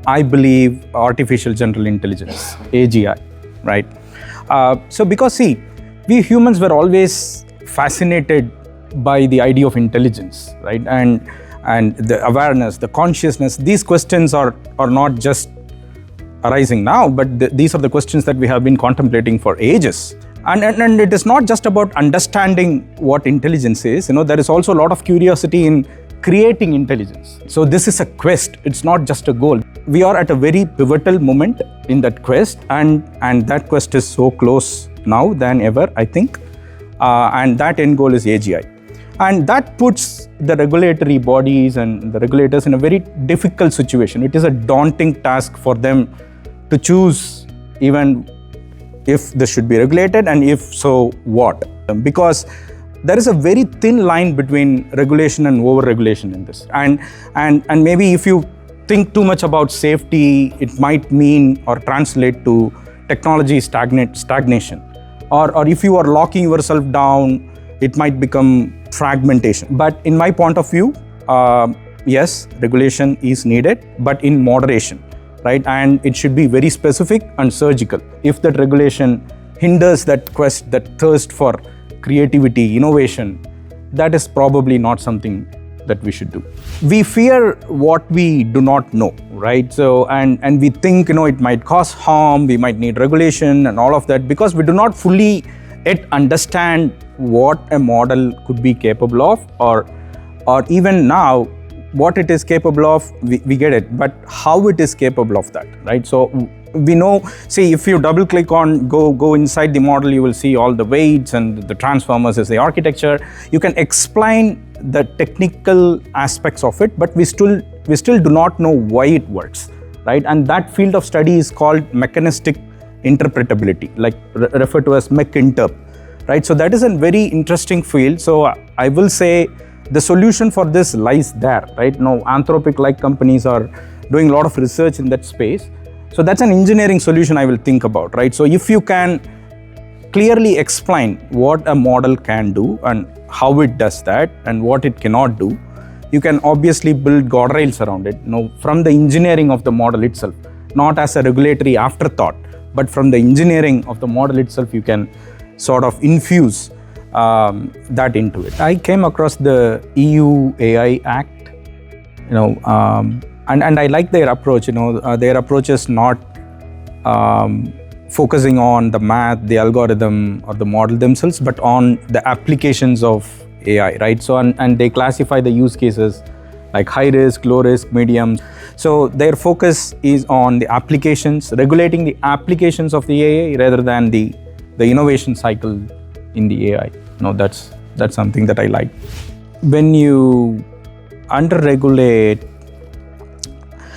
I believe, artificial general intelligence, AGI, right? So because see, we humans were always fascinated by the idea of intelligence, right? And the awareness, the consciousness. These questions are not just arising now, but these are the questions that we have been contemplating for ages. And it is not just about understanding what intelligence is. There is also a lot of curiosity in creating intelligence. So this is a quest. It's not just a goal. We are at a very pivotal moment in that quest, and that quest is so close now than ever, I think. And that end goal is AGI. And that puts the regulatory bodies and the regulators in a very difficult situation. It is a daunting task for them to choose even if this should be regulated, and if so, what? Because there is a very thin line between regulation and over-regulation in this. And maybe if you think too much about safety, it might mean or translate to technology stagnation. Or if you are locking yourself down, it might become fragmentation. But in my point of view, yes, regulation is needed, but in moderation, right? And it should be very specific and surgical. If that regulation hinders that quest, that thirst for creativity, innovation, that is probably not something that we should do. We fear what we do not know, right? So, and we think, it might cause harm, we might need regulation and all of that, because we do not fully yet understand what a model could be capable of, or even now, what it is capable of, we get it, but how it is capable of that, right? So we know, see, if you double click on, go inside the model, you will see all the weights and the transformers as the architecture. You can explain the technical aspects of it, but we still do not know why it works, right? And that field of study is called mechanistic interpretability, like referred to as mech-interp, right? So that is a very interesting field. So I will say the solution for this lies there, right? Now, Anthropic-like companies are doing a lot of research in that space. So that's an engineering solution I will think about, right? So if you can clearly explain what a model can do and how it does that and what it cannot do, you can obviously build guardrails around it, from the engineering of the model itself, not as a regulatory afterthought, but from the engineering of the model itself, you can sort of infuse that into it. I came across the EU AI Act, and I like their approach. Their approach is not focusing on the math, the algorithm, or the model themselves, but on the applications of AI, right? So, and they classify the use cases like high risk, low risk, medium. So their focus is on the applications, regulating the applications of the AI rather than the innovation cycle in the AI. That's something that I like. When you under-regulate,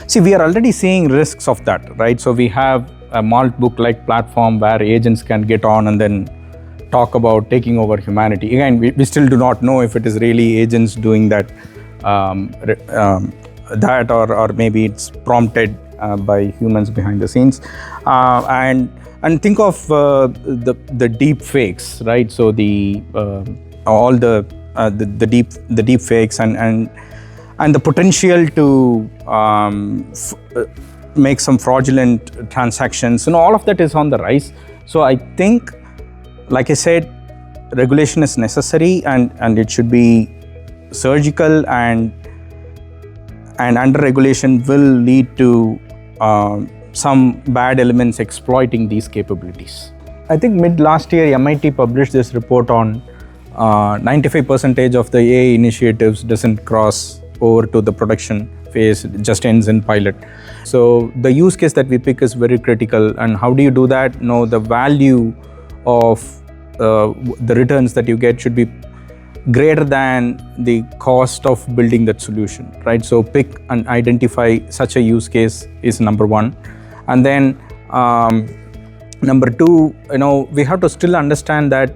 see, we are already seeing risks of that, right? So we have a malt book-like platform where agents can get on and then talk about taking over humanity. Again, we still do not know if it is really agents doing that, or maybe it's prompted by humans behind the scenes. And think of the deep fakes, right? So all the deep fakes and the potential to make some fraudulent transactions, all of that is on the rise. So I think, like I said, regulation is necessary and it should be surgical, and under regulation will lead to some bad elements exploiting these capabilities. I think mid last year, MIT published this report on 95% of the AI initiatives doesn't cross over to the production phase, it just ends in pilot. So the use case that we pick is very critical. And how do you do that? The value of the returns that you get should be greater than the cost of building that solution, right? So pick and identify such a use case is number one. And then number two, we have to still understand that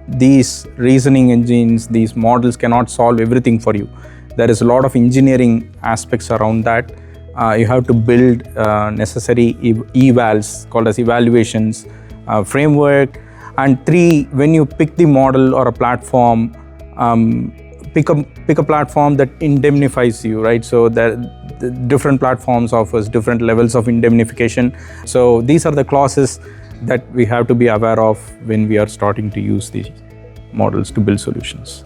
these reasoning engines, these models cannot solve everything for you. There is a lot of engineering aspects around that. You have to build necessary evals, called as evaluations, framework. And three, when you pick the model or a platform, pick a platform that indemnifies you, right? So that the different platforms offers different levels of indemnification. So these are the clauses that we have to be aware of when we are starting to use these models to build solutions.